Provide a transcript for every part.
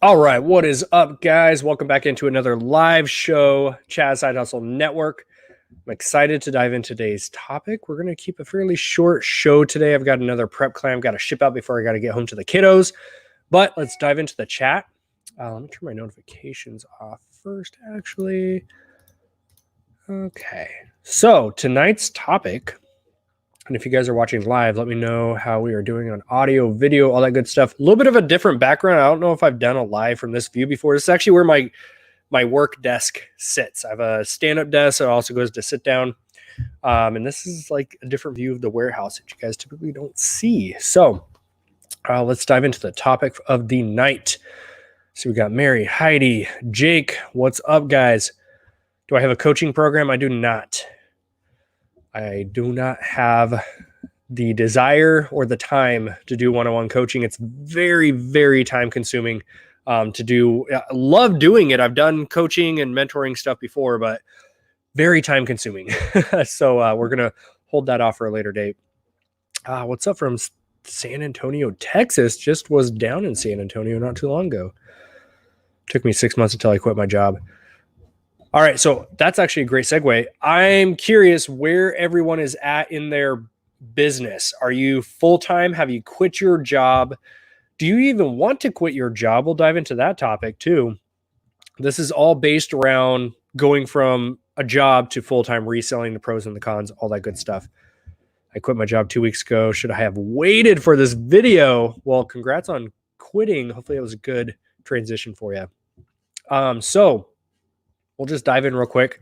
All right, what is up, guys? Welcome back into another live show, Chaz Side Hustle Network. I'm excited to dive into today's topic. We're going to keep a fairly short show today. I've got another prep client I've got to ship out before I got to get home to the kiddos. But let's dive into the chat. Let me turn my notifications off first, actually. Okay, so tonight's topic, and if you guys are watching live, let me know how we are doing on audio, video, all that good stuff. A little bit of a different background. I don't know if I've done a live from this view before. This is actually where my work desk sits. I have a stand-up desk that also goes to sit down. And this is like a different view of the warehouse that you guys typically don't see. So let's dive into the topic of the night. So we got Mary, Heidi, Jake. What's up, guys? Do I have a coaching program? I do not. I do not have the desire or the time to do one-on-one coaching. It's very, very time consuming to do. I love doing it. I've done coaching and mentoring stuff before, but very time consuming. So we're going to hold that off for a later date. What's up from San Antonio, Texas? Just was down in San Antonio not too long ago. Took me 6 months until I quit my job. All right, so that's actually a great segue. I'm curious where everyone is at in their business. Are you full-time? Have you quit your job? Do you even want to quit your job? We'll dive into that topic too. This is all based around going from a job to full-time, reselling, the pros and the cons, all that good stuff. I quit my job 2 weeks ago. Should I have waited for this video? Well, congrats on quitting. Hopefully it was a good transition for you. So we'll just dive in real quick.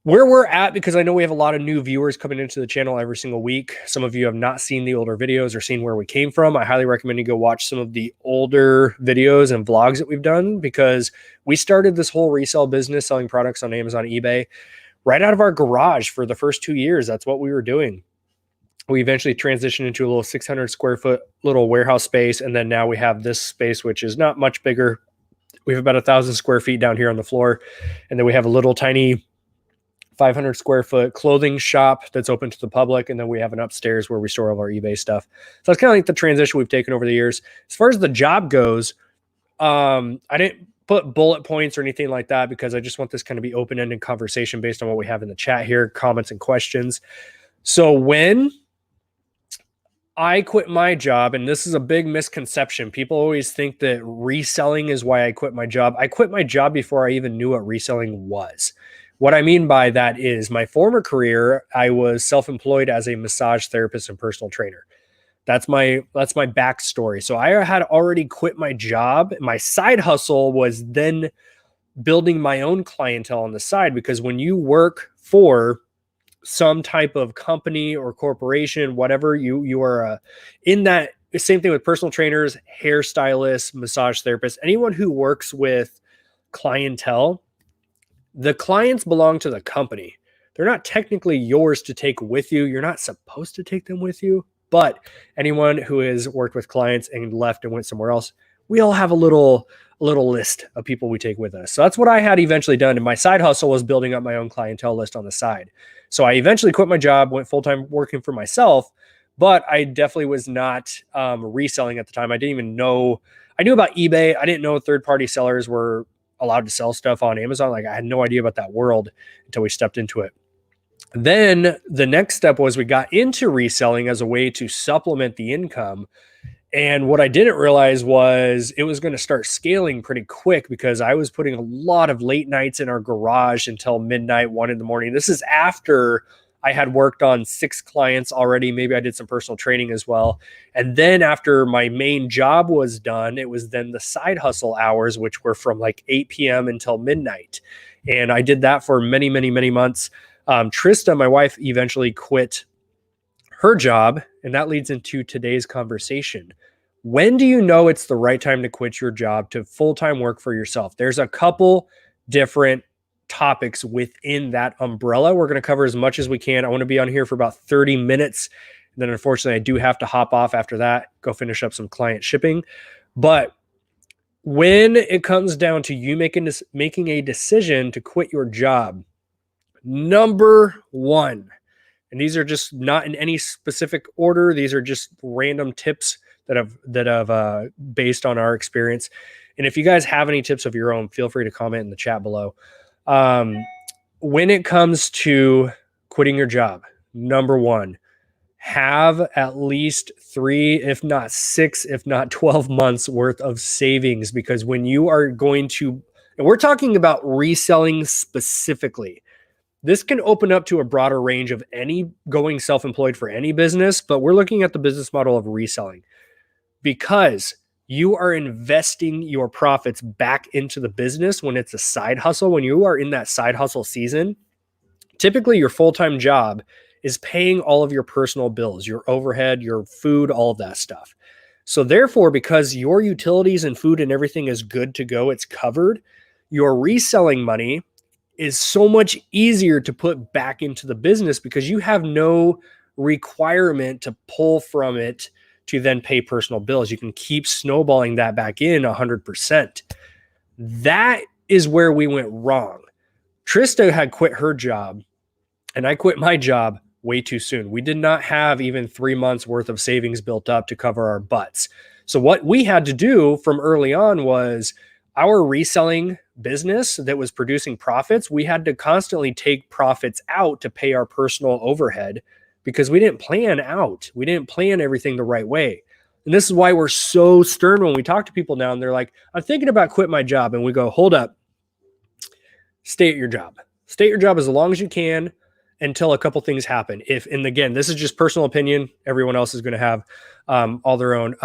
Where we're at, because I know we have a lot of new viewers coming into the channel every single week. Some of you have not seen the older videos or seen where we came from. I highly recommend you go watch some of the older videos and vlogs that we've done, because we started this whole resale business selling products on Amazon, eBay, right out of our garage for the first 2 years. That's what we were doing. We eventually transitioned into a little 600 square foot little warehouse space. And then now we have this space, which is not much bigger. We have about 1,000 square feet down here on the floor. And then we have a little tiny 500 square foot clothing shop that's open to the public. And then we have an upstairs where we store all our eBay stuff. So that's kind of like the transition we've taken over the years. As far as the job goes, I didn't put bullet points or anything like that, because I just want this kind of be open-ended conversation based on what we have in the chat here, comments and questions. So when I quit my job, and this is a big misconception. People always think that reselling is why I quit my job. I quit my job before I even knew what reselling was. What I mean by that is my former career, I was self-employed as a massage therapist and personal trainer. That's my backstory. So I had already quit my job. My side hustle was then building my own clientele on the side, because when you work for some type of company or corporation, whatever, you are in that. Same thing with personal trainers, hairstylists, massage therapists, anyone who works with clientele. The clients belong to the company. They're not technically yours to take with you. You're not supposed to take them with you, but anyone who has worked with clients and left and went somewhere else, we all have a little list of people we take with us. So that's what I had eventually done. And my side hustle was building up my own clientele list on the side. So I eventually quit my job, went full-time working for myself, but I definitely was not reselling at the time. I didn't even know. I knew about eBay. I didn't know third-party sellers were allowed to sell stuff on Amazon. Like, I had no idea about that world until we stepped into it. Then the next step was we got into reselling as a way to supplement the income. And what I didn't realize was it was going to start scaling pretty quick, because I was putting a lot of late nights in our garage until midnight, 1 a.m. This is after I had worked on 6 clients already. Maybe I did some personal training as well. And then after my main job was done, it was then the side hustle hours, which were from like 8 p.m. until midnight. And I did that for many, many, many months. Trista, my wife, eventually quit her job. And that leads into today's conversation. When do you know it's the right time to quit your job to full-time work for yourself? There's a couple different topics within that umbrella. We're going to cover as much as we can. I want to be on here for about 30 minutes. And then unfortunately, I do have to hop off after that, go finish up some client shipping. But when it comes down to you making a decision to quit your job, number one, and these are just not in any specific order, these are just random tips that have based on our experience, And if you guys have any tips of your own, feel free to comment in the chat below. When it comes to quitting your job, number one, have at least 3, if not 6, if not 12 months worth of savings, because when you are going to, and we're talking about reselling specifically, this can open up to a broader range of any going self-employed for any business, but we're looking at the business model of reselling because you are investing your profits back into the business when it's a side hustle. When you are in that side hustle season, typically your full-time job is paying all of your personal bills, your overhead, your food, all of that stuff. So therefore, because your utilities and food and everything is good to go, it's covered, your reselling money is so much easier to put back into the business because you have no requirement to pull from it to then pay personal bills. You can keep snowballing that back in 100%. That is where we went wrong. Trista had quit her job and I quit my job way too soon. We did not have even 3 months worth of savings built up to cover our butts. So what we had to do from early on was our reselling business that was producing profits, we had to constantly take profits out to pay our personal overhead because we didn't plan out. We didn't plan everything the right way. And this is why we're so stern when we talk to people now and they're like, I'm thinking about quitting my job. And we go, hold up, stay at your job. Stay at your job as long as you can until a couple things happen. And again, this is just personal opinion. Everyone else is going to have all their own.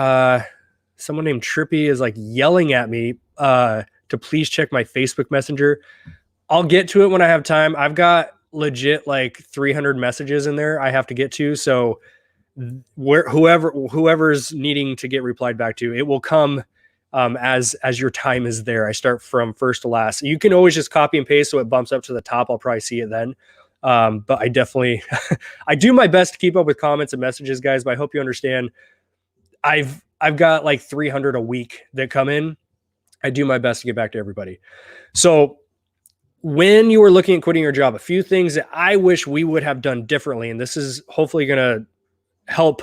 Someone named Trippy is like yelling at me to please check my Facebook Messenger. I'll get to it when I have time. I've got legit like 300 messages in there I have to get to. So whoever's needing to get replied back to, it will come as your time is there. I start from first to last. You can always just copy and paste so it bumps up to the top. I'll probably see it then. But I definitely, I do my best to keep up with comments and messages, guys, but I hope you understand. I've got like 300 a week that come in. I do my best to get back to everybody. So when you were looking at quitting your job, a few things that I wish we would have done differently, and this is hopefully going to help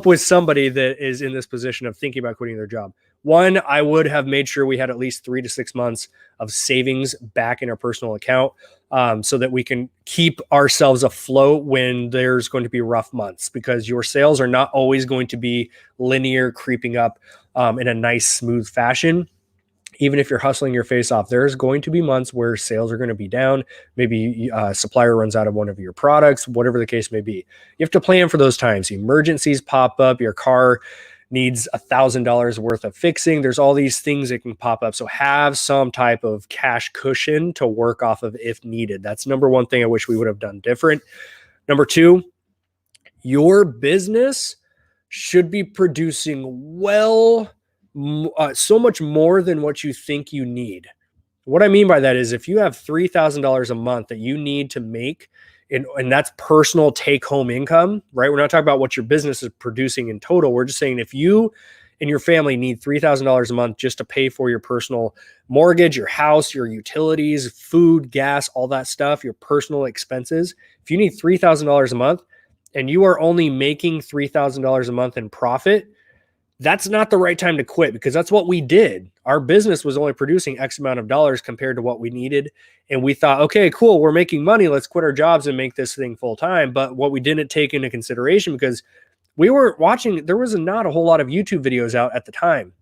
with somebody that is in this position of thinking about quitting their job. One, I would have made sure we had at least 3 to 6 months of savings back in our personal account so that we can keep ourselves afloat when there's going to be rough months, because your sales are not always going to be linear, creeping up in a nice, smooth fashion. Even if you're hustling your face off, there's going to be months where sales are going to be down. Maybe a supplier runs out of one of your products, whatever the case may be. You have to plan for those times. Emergencies pop up. Your car needs $1,000 worth of fixing. There's all these things that can pop up. So have some type of cash cushion to work off of if needed. That's number one thing I wish we would have done different. Number two, your business should be producing so much more than what you think you need. What I mean by that is if you have $3,000 a month that you need to make, and that's personal take-home income, right? We're not talking about what your business is producing in total. We're just saying if you and your family need $3,000 a month just to pay for your personal mortgage, your house, your utilities, food, gas, all that stuff, your personal expenses, if you need $3,000 a month and you are only making $3,000 a month in profit, that's not the right time to quit, because that's what we did. Our business was only producing X amount of dollars compared to what we needed. And we thought, okay, cool, we're making money. Let's quit our jobs and make this thing full time. But what we didn't take into consideration, because we weren't watching, there was not a whole lot of YouTube videos out at the time.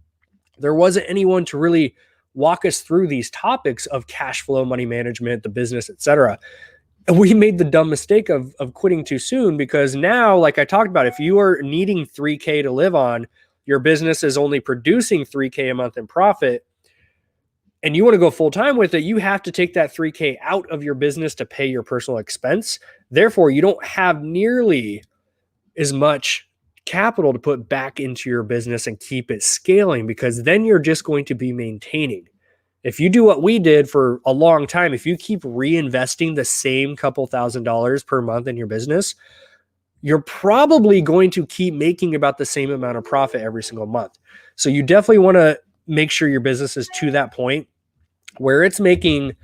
There wasn't anyone to really walk us through these topics of cash flow, money management, the business, etc. And we made the dumb mistake of quitting too soon, because now, like I talked about, if you are needing $3K to live on, your business is only producing $3K a month in profit, and you want to go full time with it, you have to take that $3K out of your business to pay your personal expense. Therefore, you don't have nearly as much capital to put back into your business and keep it scaling, because then you're just going to be maintaining. If you do what we did for a long time, if you keep reinvesting the same couple $1,000s per month in your business, you're probably going to keep making about the same amount of profit every single month. So you definitely want to make sure your business is to that point where it's making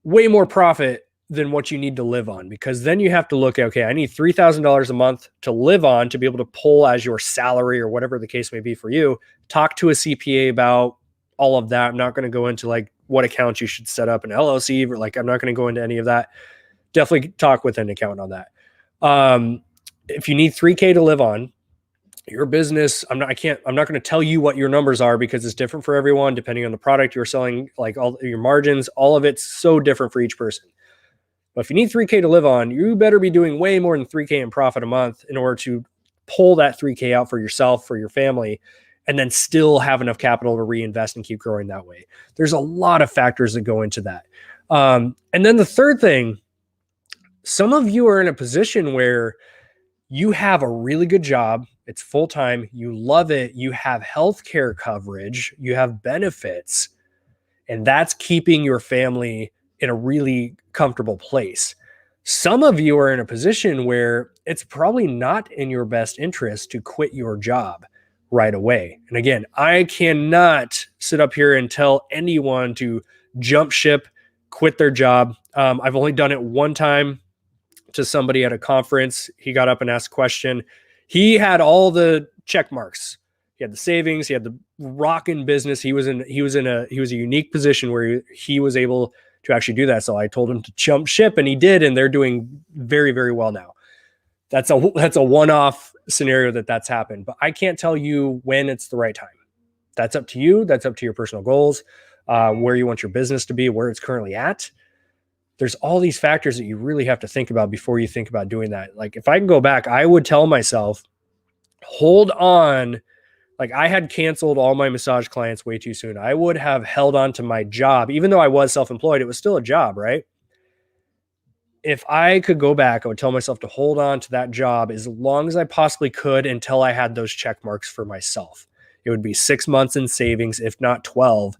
way more profit than what you need to live on, because then you have to look at, okay, I need $3,000 a month to live on to be able to pull as your salary or whatever the case may be for you. Talk to a CPA about all of that. I'm not going to go into like what accounts you should set up an LLC, or like, I'm not going to go into any of that. Definitely talk with an accountant on that. If you need 3K to live on your business, I'm not going to tell you what your numbers are, because it's different for everyone, depending on the product you're selling, like all your margins, all of it's so different for each person. But if you need 3K to live on, you better be doing way more than 3K in profit a month in order to pull that 3K out for yourself, for your family, and then still have enough capital to reinvest and keep growing that way. There's a lot of factors that go into that. And then the third thing, some of you are in a position where you have a really good job. It's full-time. You love it. You have healthcare coverage. You have benefits. And that's keeping your family in a really comfortable place. Some of you are in a position where it's probably not in your best interest to quit your job right away. And again, I cannot sit up here and tell anyone to jump ship, quit their job. I've only done it one time to somebody at a conference. He got up and asked a question. He had all the check marks. He had the savings. He had the rockin' business. He was a unique position where he was able to actually do that. So I told him to jump ship, and he did, and they're doing very, very well now. That's a one-off scenario that's happened, but I can't tell you when it's the right time. That's up to you. That's up to your personal goals, where you want your business to be, where it's currently at. There's all these factors that you really have to think about before you think about doing that. Like, if I can go back, I would tell myself, hold on. Like, I had canceled all my massage clients way too soon. I would have held on to my job. Even though I was self-employed, it was still a job, right? If I could go back, I would tell myself to hold on to that job as long as I possibly could until I had those check marks for myself. It would be 6 months in savings, if not 12,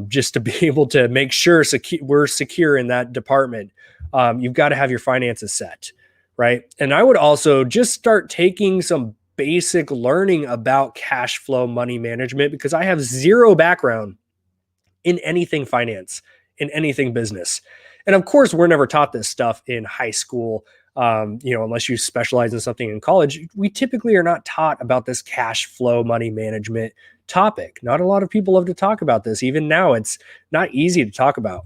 just to be able to make sure we're secure in that department. You've got to have your finances set, right? And I would also just start taking some basic learning about cash flow money management, because I have zero background in anything finance, in anything business. And of course, we're never taught this stuff in high school. Unless you specialize in something in college, we typically are not taught about this cash flow money management topic. Not a lot of people love to talk about this. Even now, it's not easy to talk about.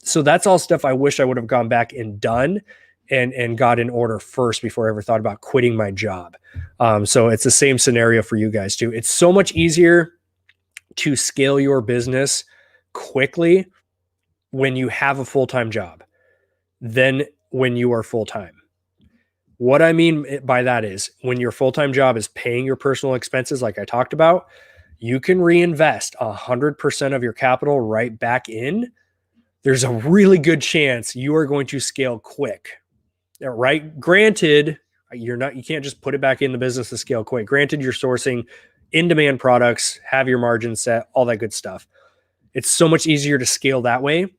So that's all stuff I wish I would have gone back and done and got in order first before I ever thought about quitting my job. So it's the same scenario for you guys too. It's so much easier to scale your business quickly when you have a full-time job than when you are full-time. What I mean by that is, when your full-time job is paying your personal expenses, like I talked about, you can reinvest 100% of your capital right back in. There's a really good chance you are going to scale quick, right? Granted, you can't just put it back in the business to scale quick. Granted, you're sourcing in-demand products, have your margins set, all that good stuff. It's so much easier to scale that way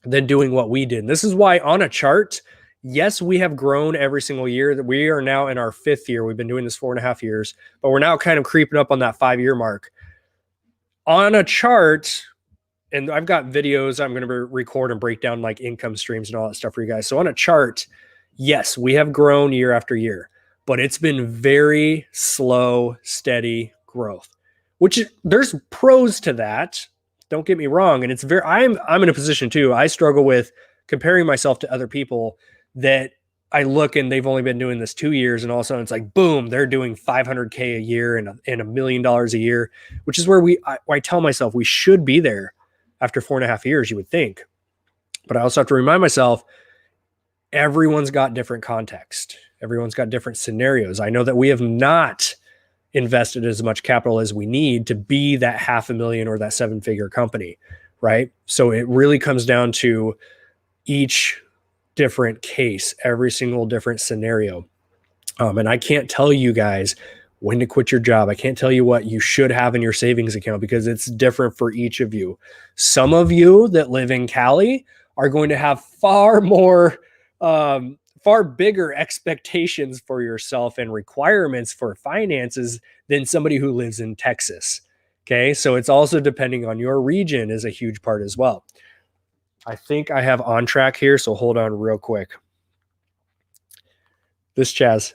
than doing what we did. And this is why on a chart, yes, we have grown every single year. That we are now in our 5th year. We've been doing this 4.5 years, but we're now kind of creeping up on that 5-year mark. On a chart, and I've got videos I'm going to record and break down like income streams and all that stuff for you guys. So on a chart, yes, we have grown year after year, but it's been very slow, steady growth, which there's pros to that. Don't get me wrong. And it's I'm in a position too. I struggle with comparing myself to other people that I look and they've only been doing this 2 years. And all of a sudden it's like, boom, they're doing $500K a year and $1 million a year, which is where I tell myself we should be there after 4.5 years, you would think. But I also have to remind myself, everyone's got different context. Everyone's got different scenarios. I know that we have not invested as much capital as we need to be that $500,000 or that 7-figure company, right? So it really comes down to each different case, every single different scenario. And I can't tell you guys when to quit your job. I can't tell you what you should have in your savings account, because it's different for each of you. Some of you that live in Cali are going to have far bigger expectations for yourself and requirements for finances than somebody who lives in Texas. Okay. So it's also depending on your region is a huge part as well. I think I have on track here, so hold on real quick. This Chaz.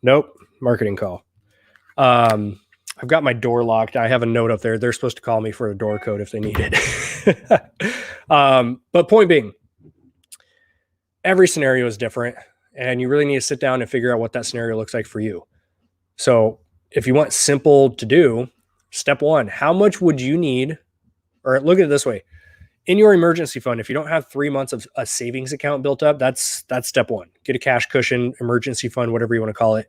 Nope, marketing call. I've got my door locked. I have a note up there. They're supposed to call me for a door code if they need it. But point being, every scenario is different, and you really need to sit down and figure out what that scenario looks like for you. So if you want simple to do, step one, how much would you need? Or look at it this way. In your emergency fund, if you don't have 3 months of a savings account built up, that's step one. Get a cash cushion, emergency fund, whatever you want to call it.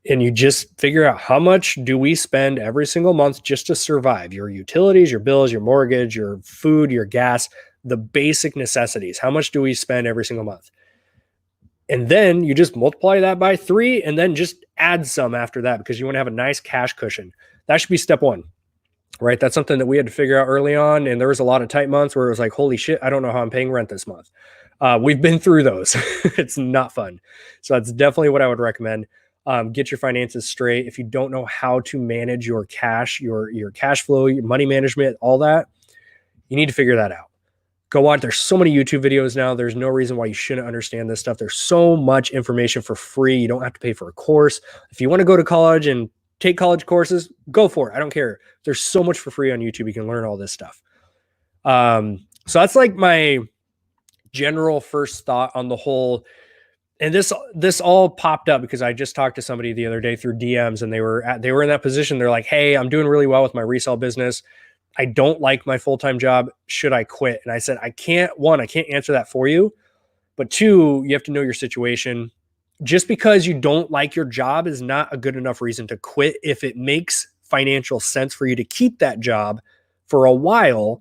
And you just figure out how much do we spend every single month just to survive your utilities, your bills, your mortgage, your food, your gas, the basic necessities. How much do we spend every single month? And then you just multiply that by 3 and then just add some after that because you want to have a nice cash cushion. That should be step one, right? That's something that we had to figure out early on. And there was a lot of tight months where it was like, holy shit, I don't know how I'm paying rent this month. We've been through those. It's not fun. So that's definitely what I would recommend. Get your finances straight. If you don't know how to manage your cash, your cash flow, your money management, all that, you need to figure that out. Go on. There's so many YouTube videos now. There's no reason why you shouldn't understand this stuff. There's so much information for free. You don't have to pay for a course. If you want to go to college and take college courses, go for it. I don't care. There's so much for free on YouTube. You can learn all this stuff. So that's like my general first thought on the whole. And this all popped up because I just talked to somebody the other day through DMs, and they were in that position. They're like, hey, I'm doing really well with my resale business. I don't like my full-time job. Should I quit? And I said, I can't answer that for you. But 2, you have to know your situation. Just because you don't like your job is not a good enough reason to quit if it makes financial sense for you to keep that job for a while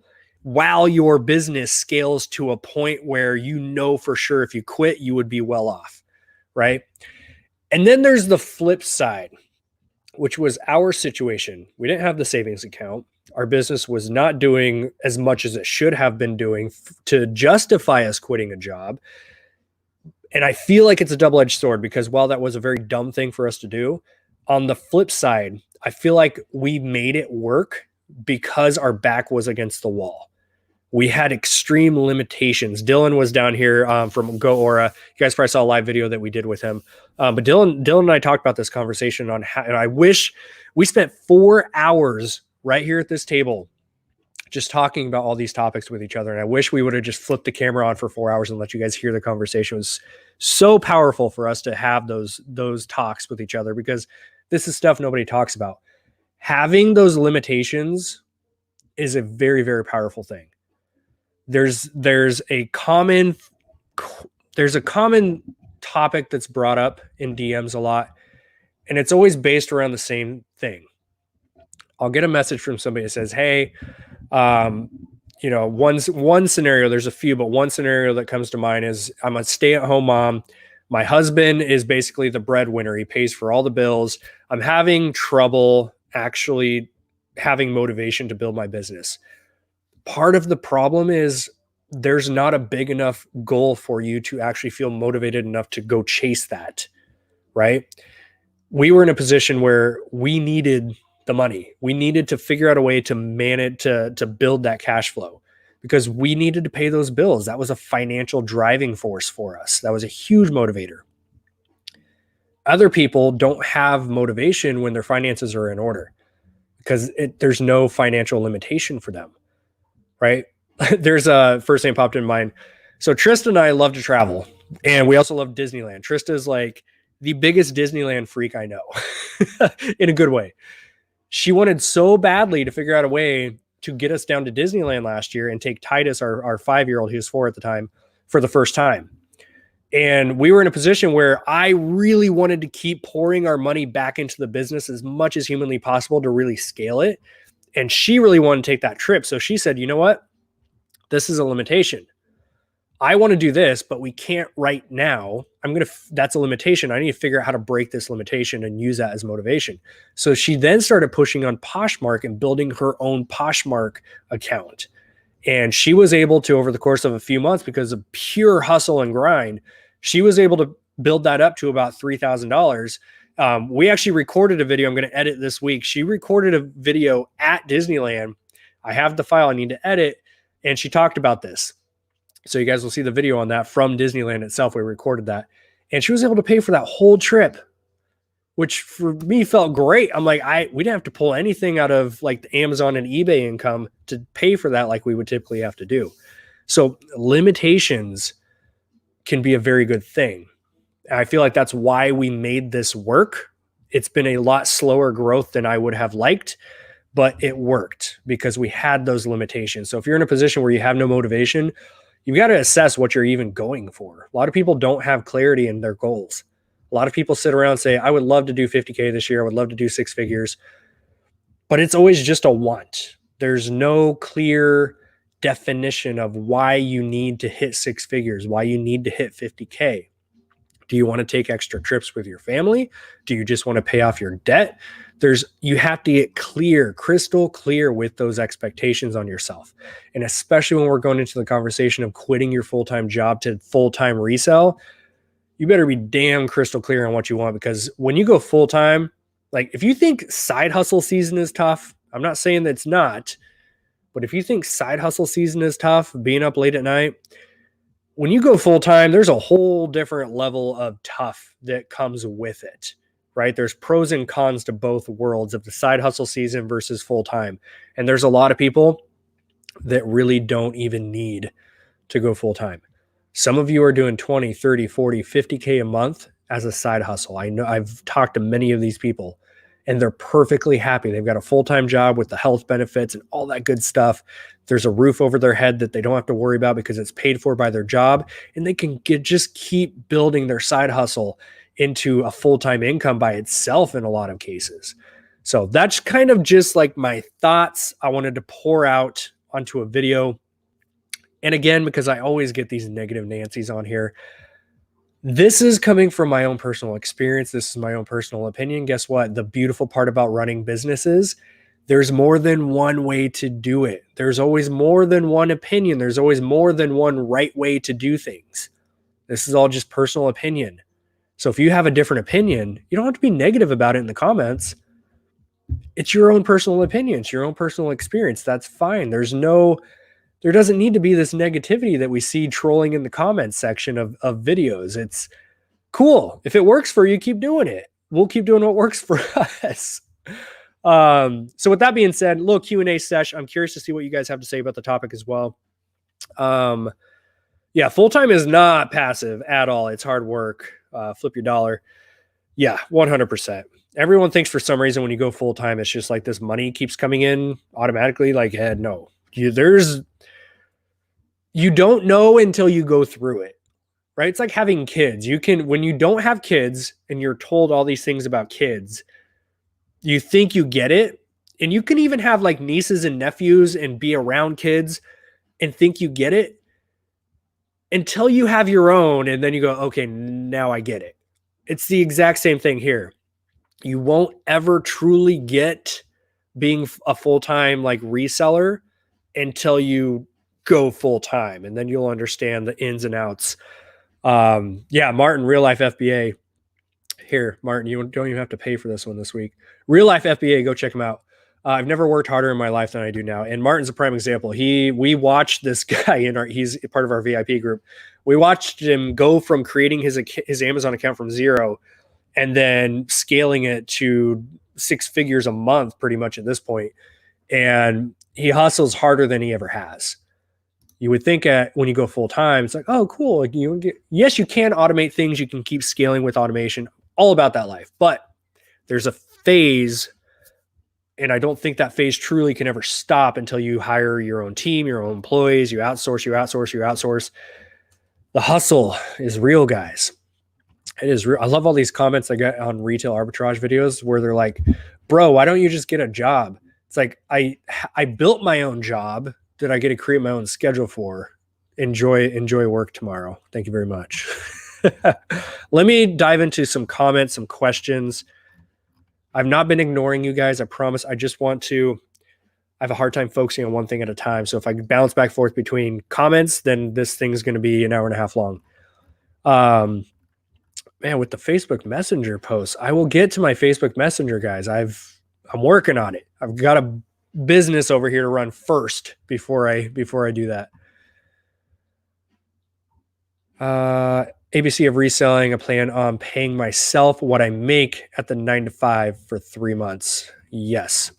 your business scales to a point where you know for sure if you quit, you would be well off, right? And then there's the flip side, which was our situation. We didn't have the savings account. Our business was not doing as much as it should have been doing to justify us quitting a job. And I feel like it's a double-edged sword because while that was a very dumb thing for us to do, on the flip side, I feel like we made it work because our back was against the wall. We had extreme limitations. Dylan was down here from Go Aura. You guys probably saw a live video that we did with him. But Dylan and I talked about this conversation on how, and I wish we spent 4 hours right here at this table just talking about all these topics with each other. And I wish we would have just flipped the camera on for 4 hours and let you guys hear the conversation. It was so powerful for us to have those talks with each other because this is stuff nobody talks about. Having those limitations is a very, very powerful thing. There's a common topic that's brought up in DMs a lot, and it's always based around the same thing. I'll get a message from somebody that says, hey, one scenario, there's a few, but one scenario that comes to mind is I'm a stay-at-home mom. My husband is basically the breadwinner. He pays for all the bills. I'm having trouble actually having motivation to build my business. Part of the problem is there's not a big enough goal for you to actually feel motivated enough to go chase that, right? We were in a position where we needed the money. We needed to figure out a way to manage to build that cash flow because we needed to pay those bills. That was a financial driving force for us. That was a huge motivator. Other people don't have motivation when their finances are in order because there's no financial limitation for them, right? There's a first name popped in mind. So Trista and I love to travel, and we also love Disneyland. Trista is like the biggest Disneyland freak I know in a good way. She wanted so badly to figure out a way to get us down to Disneyland last year and take Titus, our 5-year-old, he was 4 at the time, for the first time. And we were in a position where I really wanted to keep pouring our money back into the business as much as humanly possible to really scale it. And she really wanted to take that trip. So she said, you know what? This is a limitation. I want to do this, but we can't right now. That's a limitation. I need to figure out how to break this limitation and use that as motivation. So she then started pushing on Poshmark and building her own Poshmark account. And she was able to, over the course of a few months, because of pure hustle and grind, she was able to build that up to about $3,000. We actually recorded a video. I'm going to edit this week. She recorded a video at Disneyland. I have the file I need to edit. And she talked about this. So you guys will see the video on that from Disneyland itself. We recorded that. And she was able to pay for that whole trip, which for me felt great. I'm like, we didn't have to pull anything out of like the Amazon and eBay income to pay for that like we would typically have to do. So limitations can be a very good thing. I feel like that's why we made this work. It's been a lot slower growth than I would have liked, but it worked because we had those limitations. So if you're in a position where you have no motivation, you've got to assess what you're even going for. A lot of people don't have clarity in their goals. A lot of people sit around and say, I would love to do 50K this year. I would love to do 6 figures, but it's always just a want. There's no clear definition of why you need to hit 6 figures, why you need to hit 50K. Do you want to take extra trips with your family? Do you just want to pay off your debt? You have to get clear, crystal clear with those expectations on yourself. And especially when we're going into the conversation of quitting your full-time job to full-time resell, you better be damn crystal clear on what you want, because when you go full-time, like if you think side hustle season is tough, I'm not saying that it's not, but if you think side hustle season is tough, being up late at night, when you go full-time, there's a whole different level of tough that comes with it, right? There's pros and cons to both worlds of the side hustle season versus full-time. And there's a lot of people that really don't even need to go full-time. Some of you are doing 20, 30, 40, 50K a month as a side hustle. I know I've talked to many of these people and they're perfectly happy. They've got a full-time job with the health benefits and all that good stuff. There's a roof over their head that they don't have to worry about because it's paid for by their job, and they can just keep building their side hustle into a full-time income by itself in a lot of cases. So that's kind of just like my thoughts I wanted to pour out onto a video. And again, because I always get these negative Nancys on here, this is coming from my own personal experience. This is my own personal opinion. Guess what? The beautiful part about running businesses, there's more than one way to do it. There's always more than one opinion. There's always more than one right way to do things. This is all just personal opinion. So if you have a different opinion, you don't have to be negative about it in the comments. It's your own personal opinion. It's your own personal experience. That's fine. There doesn't need to be this negativity that we see trolling in the comments section of videos. It's cool. If it works for you, keep doing it. We'll keep doing what works for us. So with that being said, a little Q&A session. I'm curious to see what you guys have to say about the topic as well. Yeah, full-time is not passive at all. It's hard work. Flip your dollar. Yeah, 100%. Everyone thinks for some reason when you go full-time, it's just like this money keeps coming in automatically. Like, no, you don't know until you go through it, right? It's like having kids. When you don't have kids and you're told all these things about kids, you think you get it. And you can even have like nieces and nephews and be around kids and think you get it until you have your own. And then you go, okay, now I get it. It's the exact same thing here. You won't ever truly get being a full-time like reseller until you go full-time, and then you'll understand the ins and outs. Yeah, Martin, real life FBA here. Martin, you don't even have to pay for this one this week. Real life FBA, go check him out. I've never worked harder in my life than I do now. And Martin's a prime example. We watched this guy he's part of our VIP group. We watched him go from creating his Amazon account from zero and then scaling it to 6 figures a month pretty much at this point. And he hustles harder than he ever has. You would think when you go full time, it's like, oh, cool. Like yes, you can automate things. You can keep scaling with automation. All about that life. But there's a phase, and I don't think that phase truly can ever stop until you hire your own team, your own employees, you outsource. The hustle is real, guys. It is real. I love all these comments I get on retail arbitrage videos where they're like, bro, why don't you just get a job? It's like, I built my own job that I get to create my own schedule for. Enjoy work tomorrow. Thank you very much. Let me dive into some comments, some questions. I've not been ignoring you guys. I promise. I have a hard time focusing on one thing at a time. So if I bounce back and forth between comments, then this thing's going to be an hour and a half long. Man, with the Facebook Messenger posts, I will get to my Facebook Messenger, guys. I'm working on it. I've got to business over here to run first before I do that. ABC of reselling. I plan on paying myself what I make at the 9 to 5 for 3 months. Yes.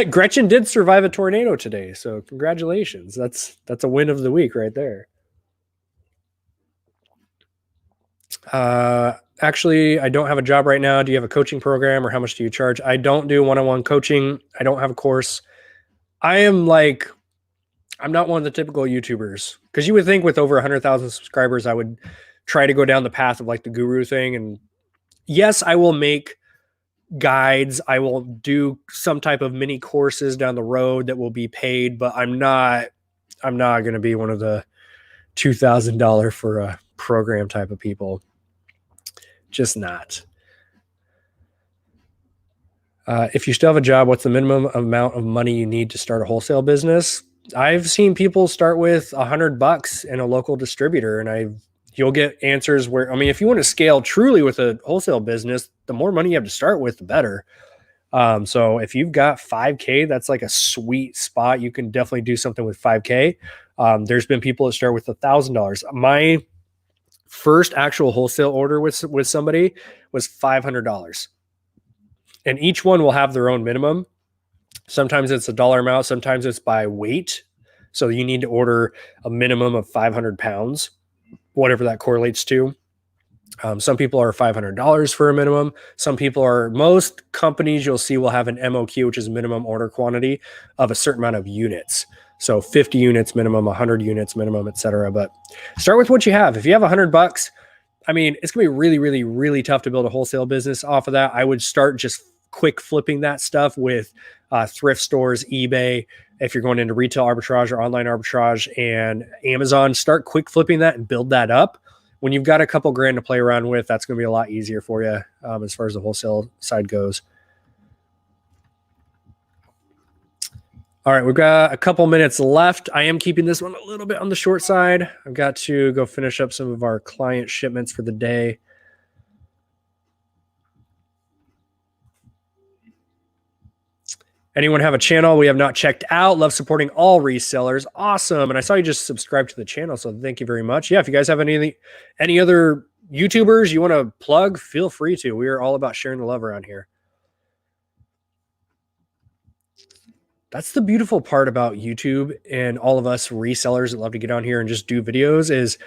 Gretchen did survive a tornado today, so congratulations. That's a win of the week right there. Actually, I don't have a job right now. Do you have a coaching program, or how much do you charge? I don't do one-on-one coaching. I don't have a course. I'm not one of the typical YouTubers, because you would think with over 100,000 subscribers, I would try to go down the path of like the guru thing. And yes, I will make guides. I will do some type of mini courses down the road that will be paid, but I'm not going to be one of the $2,000 for a program type of people. Just not. If you still have a job, what's the minimum amount of money you need to start a wholesale business? I've seen people start with $100 in a local distributor, and you'll get answers where, I mean, if you want to scale truly with a wholesale business, the more money you have to start with, the better. So if you've got $5K, that's like a sweet spot. You can definitely do something with $5K. There's been people that start with $1,000. My first actual wholesale order with somebody was $500. And each one will have their own minimum. Sometimes it's a dollar amount. Sometimes it's by weight. So you need to order a minimum of 500 pounds, whatever that correlates to. Some people are $500 for a minimum. Some people are, most companies you'll see will have an MOQ, which is minimum order quantity of a certain amount of units. So 50 units minimum, 100 units minimum, etc. But start with what you have. If you have $100, I mean, it's going to be really, really, really tough to build a wholesale business off of that. I would start just quick flipping that stuff with thrift stores, eBay. If you're going into retail arbitrage or online arbitrage, and Amazon, start quick flipping that and build that up. When you've got a couple grand to play around with, that's going to be a lot easier for you as far as the wholesale side goes. All right, we've got a couple minutes left. I am keeping this one a little bit on the short side. I've got to go finish up some of our client shipments for the day. Anyone have a channel we have not checked out? Love supporting all resellers. Awesome. And I saw you just subscribed to the channel, so thank you very much. Yeah, if you guys have any other YouTubers you want to plug, feel free to. We are all about sharing the love around here. That's the beautiful part about YouTube and all of us resellers that love to get on here and just do videos is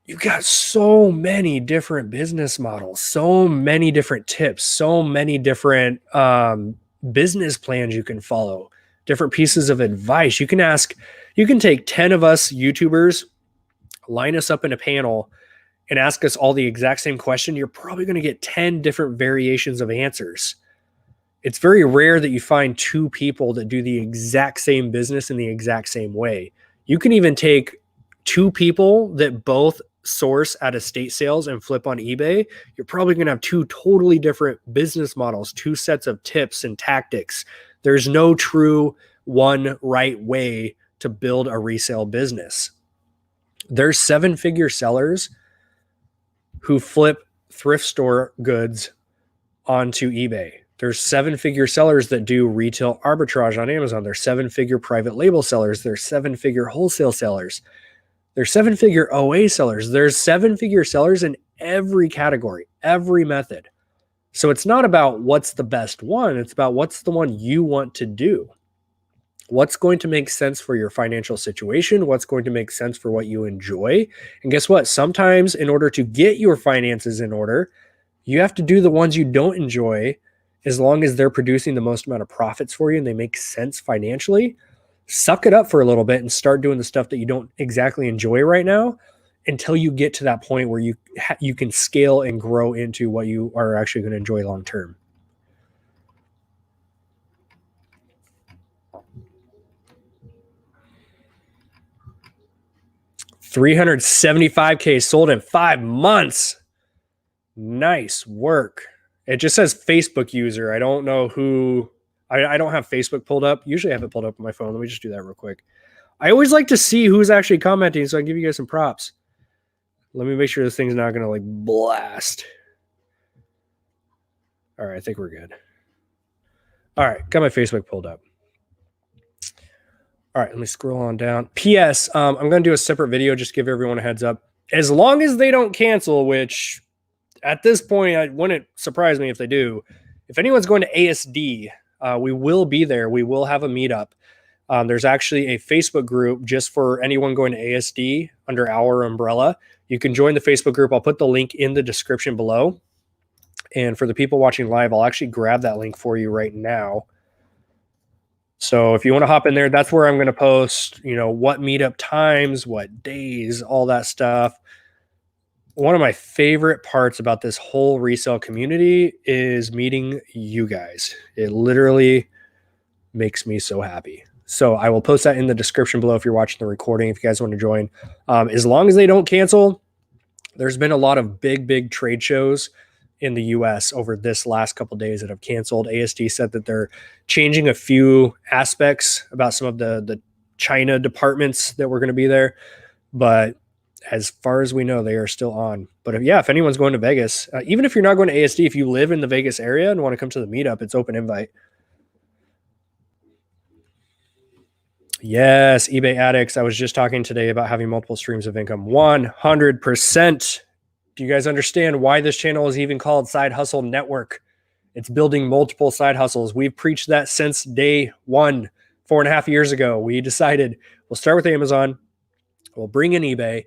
you've got so many different business models, so many different tips, so many different business plans you can follow, different pieces of advice. You can take 10 of us YouTubers, line us up in a panel, and ask us all the exact same question. You're probably going to get 10 different variations of answers. It's very rare that you find two people that do the exact same business in the exact same way. You can even take two people that both source at estate sales and flip on eBay. You're probably going to have two totally different business models, two sets of tips and tactics. There's no true one right way to build a resale business. There's 7-figure sellers who flip thrift store goods onto eBay. There's 7-figure sellers that do retail arbitrage on Amazon. There's 7-figure private label sellers. There's 7-figure wholesale sellers. There's 7-figure OA sellers. There's 7-figure sellers in every category, every method. So it's not about what's the best one. It's about what's the one you want to do. What's going to make sense for your financial situation? What's going to make sense for what you enjoy? And guess what? Sometimes in order to get your finances in order, you have to do the ones you don't enjoy as long as they're producing the most amount of profits for you and they make sense financially. Suck it up for a little bit and start doing the stuff that you don't exactly enjoy right now until you get to that point where you can scale and grow into what you are actually going to enjoy long term. $375K sold in 5 months. Nice work. It just says Facebook user. I don't know who. I don't have Facebook pulled up. Usually I have it pulled up on my phone. Let me just do that real quick. I always like to see who's actually commenting so I can give you guys some props. Let me make sure this thing's not going to like blast. All right, I think we're good. All right, got my Facebook pulled up. All right, let me scroll on down. P.S. I'm going to do a separate video, just give everyone a heads up. As long as they don't cancel, which at this point, it wouldn't surprise me if they do. If anyone's going to ASD, we will be there. We will have a meetup. There's actually a Facebook group just for anyone going to ASD under our umbrella. You can join the Facebook group. I'll put the link in the description below. And for the people watching live, I'll actually grab that link for you right now. So if you want to hop in there, that's where I'm going to post, what meetup times, what days, all that stuff. One of my favorite parts about this whole resale community is meeting you guys. It literally makes me so happy. So I will post that in the description below if you're watching the recording, if you guys want to join. As long as they don't cancel, there's been a lot of big trade shows in the US over this last couple of days that have canceled. ASD said that they're changing a few aspects about some of the China departments that were going to be there. But as far as we know, they are still on. But if anyone's going to Vegas, even if you're not going to ASD, if you live in the Vegas area and want to come to the meetup, it's open invite. Yes, eBay addicts. I was just talking today about having multiple streams of income. 100%. Do you guys understand why this channel is even called Side Hustle Network? It's building multiple side hustles. We've preached that since day one, 4.5 years ago. We decided we'll start with Amazon. We'll bring in eBay.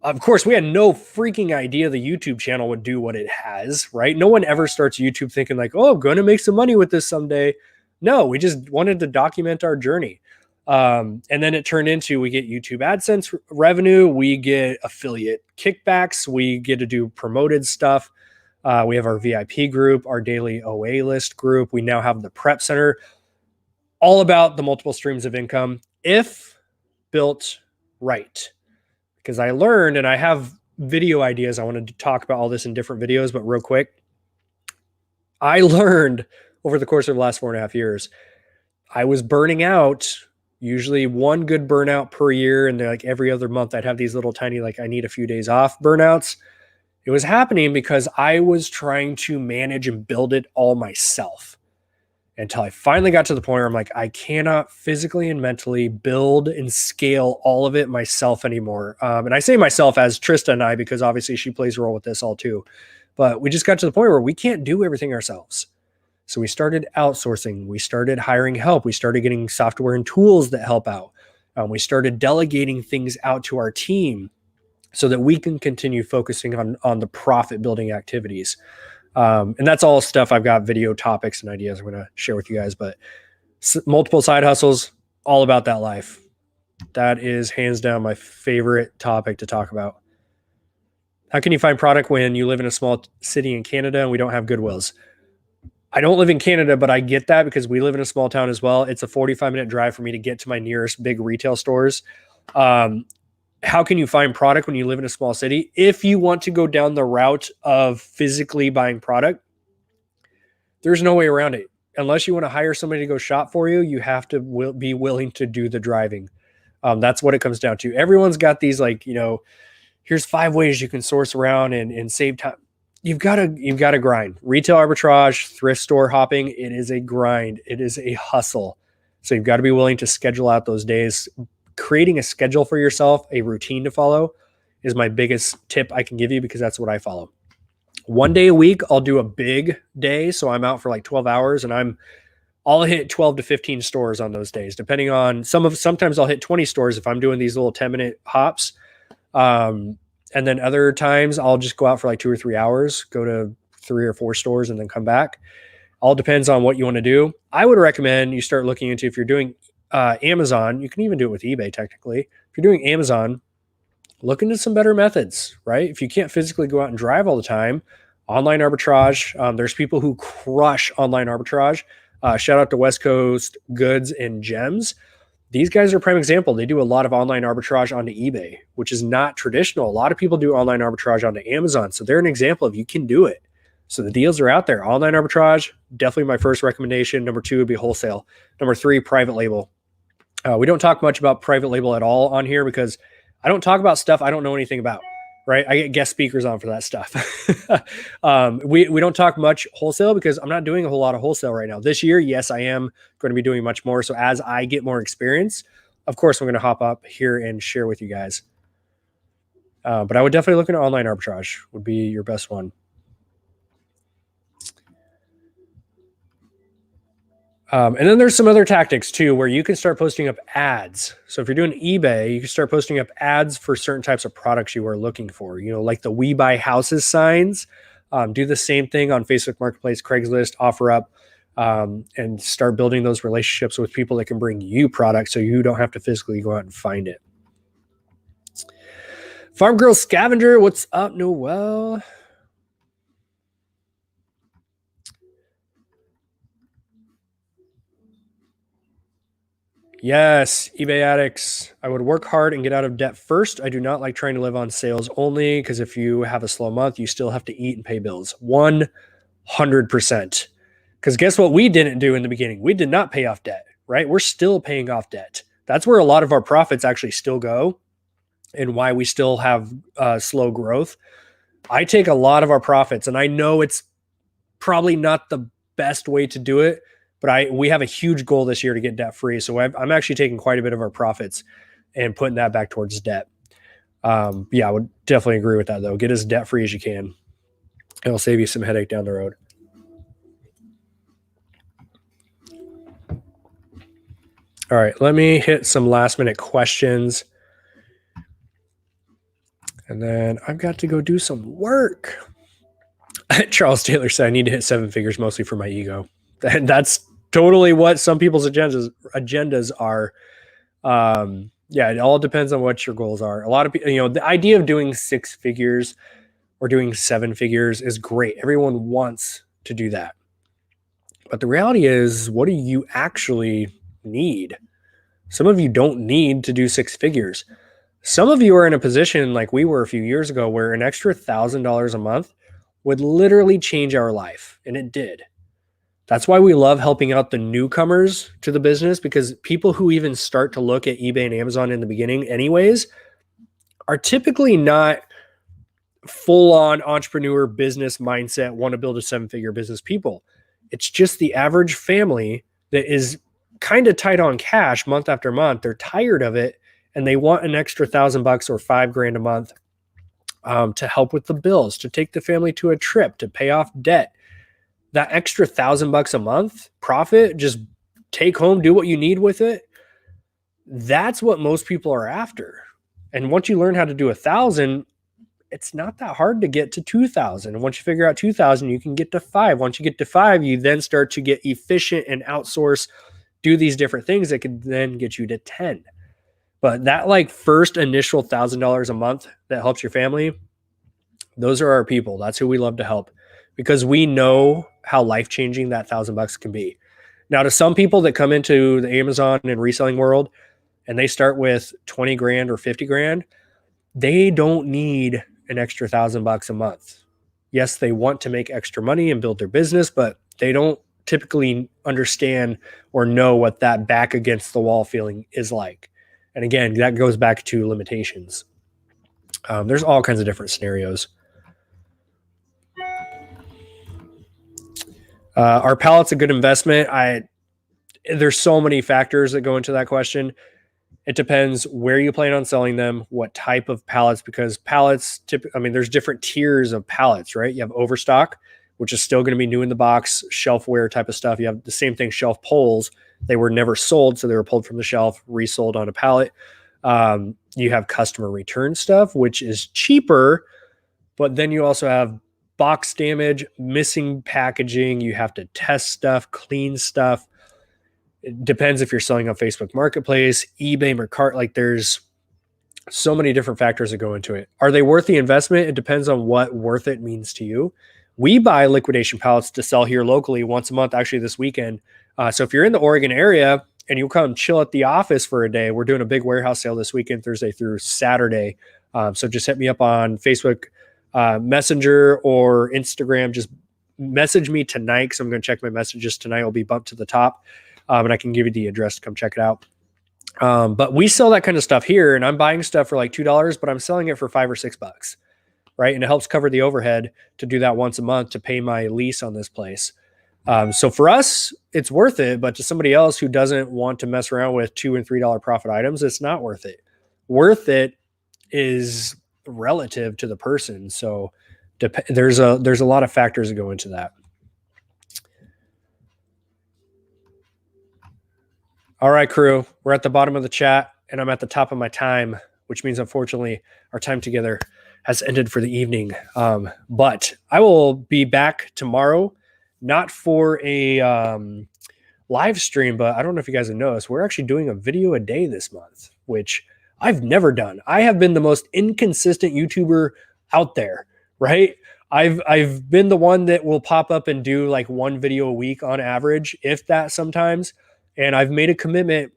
Of course, we had no freaking idea the YouTube channel would do what it has, right? No one ever starts YouTube thinking like, oh, I'm going to make some money with this someday. No, we just wanted to document our journey. And then it turned into, we get YouTube AdSense revenue, we get affiliate kickbacks, we get to do promoted stuff. We have our VIP group, our daily OA list group. We now have the prep center, all about the multiple streams of income if built right. Because I learned, and I have video ideas. I wanted to talk about all this in different videos, but real quick, I learned over the course of the last 4.5 years, I was burning out. Usually one good burnout per year. And they're like every other month I'd have these little tiny, I need a few days off burnouts. It was happening because I was trying to manage and build it all myself until I finally got to the point where I'm like, I cannot physically and mentally build and scale all of it myself anymore. And I say myself as Trista and I, because obviously she plays a role with this all too, but we just got to the point where we can't do everything ourselves. So we started outsourcing, we started hiring help, we started getting software and tools that help out. We started delegating things out to our team so that we can continue focusing on the profit building activities. And that's all stuff I've got video topics and ideas I'm going to share with you guys, but multiple side hustles, all about that life. That is hands down my favorite topic to talk about. How can you find product when you live in a small city in Canada and we don't have Goodwills? I don't live in Canada, but I get that because we live in a small town as well. It's a 45-minute drive for me to get to my nearest big retail stores. How can you find product when you live in a small city? If you want to go down the route of physically buying product, there's no way around it. Unless you want to hire somebody to go shop for you, you have to be willing to do the driving. That's what it comes down to. Everyone's got these here's 5 ways you can source around and save time. You've got to grind. Retail arbitrage, thrift store hopping, it is a grind. It is a hustle. So you've got to be willing to schedule out those days. Creating a schedule for yourself, a routine to follow, is my biggest tip I can give you because that's what I follow. 1 day a week, I'll do a big day. So I'm out for 12 hours and I'll hit 12 to 15 stores on those days, depending on sometimes I'll hit 20 stores if I'm doing these little 10-minute hops. And then other times I'll just go out for 2 or 3 hours, go to 3 or 4 stores and then come back. All depends on what you want to do. I would recommend you start looking into, if you're doing Amazon, you can even do it with eBay technically. If you're doing Amazon, look into some better methods, right? If you can't physically go out and drive all the time, online arbitrage. There's people who crush online arbitrage. Shout out to West Coast Goods and Gems. These guys are a prime example. They do a lot of online arbitrage onto eBay, which is not traditional. A lot of people do online arbitrage onto Amazon. So they're an example of you can do it. So the deals are out there. Online arbitrage, definitely my first recommendation. Number 2 would be wholesale. Number 3, private label. We don't talk much about private label at all on here because I don't talk about stuff I don't know anything about, right? I get guest speakers on for that stuff. We don't talk much wholesale because I'm not doing a whole lot of wholesale right now. This year, yes, I am going to be doing much more. So as I get more experience, of course, I'm going to hop up here and share with you guys. But I would definitely look into online arbitrage would be your best one. And then there's some other tactics too, where you can start posting up ads. So if you're doing eBay, you can start posting up ads for certain types of products you are looking for, like the We Buy Houses signs. Do the same thing on Facebook Marketplace, Craigslist, OfferUp, and start building those relationships with people that can bring you products so you don't have to physically go out and find it. Farm Girl Scavenger, what's up, Noel? Yes, eBay addicts. I would work hard and get out of debt first. I do not like trying to live on sales only because if you have a slow month, you still have to eat and pay bills. 100%. Because guess what we didn't do in the beginning? We did not pay off debt, right? We're still paying off debt. That's where a lot of our profits actually still go and why we still have slow growth. I take a lot of our profits, and I know it's probably not the best way to do it, but we have a huge goal this year to get debt free. So I'm actually taking quite a bit of our profits and putting that back towards debt. Yeah, I would definitely agree with that though. Get as debt free as you can. It'll save you some headache down the road. All right, let me hit some last minute questions. And then I've got to go do some work. Charles Taylor said, I need to hit 7 figures mostly for my ego. And that's totally what some people's agendas are. Yeah, it all depends on what your goals are. A lot of people, the idea of doing 6 figures or doing 7 figures is great. Everyone wants to do that. But the reality is, what do you actually need? Some of you don't need to do 6 figures. Some of you are in a position like we were a few years ago where an extra $1,000 a month would literally change our life. And it did. That's why we love helping out the newcomers to the business, because people who even start to look at eBay and Amazon in the beginning anyways are typically not full-on entrepreneur business mindset, want to build a 7-figure business people. It's just the average family that is kind of tight on cash month after month. They're tired of it and they want an extra $1,000 or $5,000 a month to help with the bills, to take the family to a trip, to pay off debt. That extra $1,000 a month profit, just take home, do what you need with it. That's what most people are after. And once you learn how to do 1,000, it's not that hard to get to 2,000. And once you figure out 2,000, you can get to 5. Once you get to 5, you then start to get efficient and outsource, do these different things that could then get you to 10. But that first initial $1,000 a month that helps your family, those are our people. That's who we love to help, because we know how life-changing that $1,000 can be. Now, to some people that come into the Amazon and reselling world and they start with 20 grand or 50 grand, they don't need an extra $1,000 a month. Yes, they want to make extra money and build their business, but they don't typically understand or know what that back against the wall feeling is like. And again, that goes back to limitations. There's all kinds of different scenarios. Are pallets a good investment? There's so many factors that go into that question. It depends where you plan on selling them, what type of pallets, because pallets, there's different tiers of pallets, right? You have overstock, which is still going to be new in the box, shelfware type of stuff. You have the same thing, shelf pulls. They were never sold, so they were pulled from the shelf, resold on a pallet. You have customer return stuff, which is cheaper, but then you also have box damage, missing packaging. You have to test stuff, clean stuff. It depends if you're selling on Facebook Marketplace, eBay, Mercari. There's so many different factors that go into it. Are they worth the investment? It depends on what worth it means to you. We buy liquidation pallets to sell here locally once a month, actually this weekend. So if you're in the Oregon area and you come chill at the office for a day, we're doing a big warehouse sale this weekend, Thursday through Saturday. So just hit me up on Facebook Messenger or Instagram. Just message me tonight, because I'm going to check my messages tonight. Will be bumped to the top, and I can give you the address to come check it out. But we sell that kind of stuff here, and I'm buying stuff for $2, but I'm selling it for $5 or $6. right? And it helps cover the overhead to do that once a month to pay my lease on this place. So for us, it's worth it, but to somebody else who doesn't want to mess around with $2 and $3 profit items, it's not worth it. Worth it is relative to the person. So there's a lot of factors that go into that. All right, crew, we're at the bottom of the chat and I'm at the top of my time, which means unfortunately our time together has ended for the evening. But I will be back tomorrow, not for a live stream, but I don't know if you guys have noticed, we're actually doing a video a day this month, which I've never done. I have been the most inconsistent YouTuber out there, right? I've been the one that will pop up and do like one video a week on average, if that sometimes. And I've made a commitment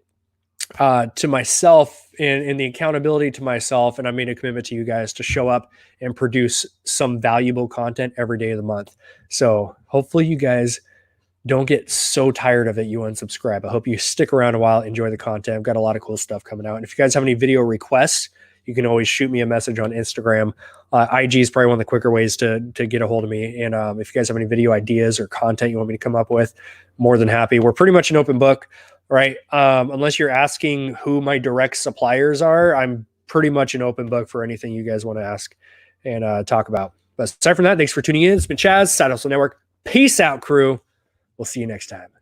to myself and the accountability to myself. And I made a commitment to you guys to show up and produce some valuable content every day of the month. So hopefully you guys don't get so tired of it you unsubscribe. I hope you stick around a while, enjoy the content. I've got a lot of cool stuff coming out. And if you guys have any video requests, you can always shoot me a message on Instagram. IG is probably one of the quicker ways to get a hold of me. And if you guys have any video ideas or content you want me to come up with, more than happy. We're pretty much an open book, right? Unless you're asking who my direct suppliers are, I'm pretty much an open book for anything you guys want to ask and talk about. But aside from that, thanks for tuning in. It's been Chaz, Side Hustle Network. Peace out, crew. We'll see you next time.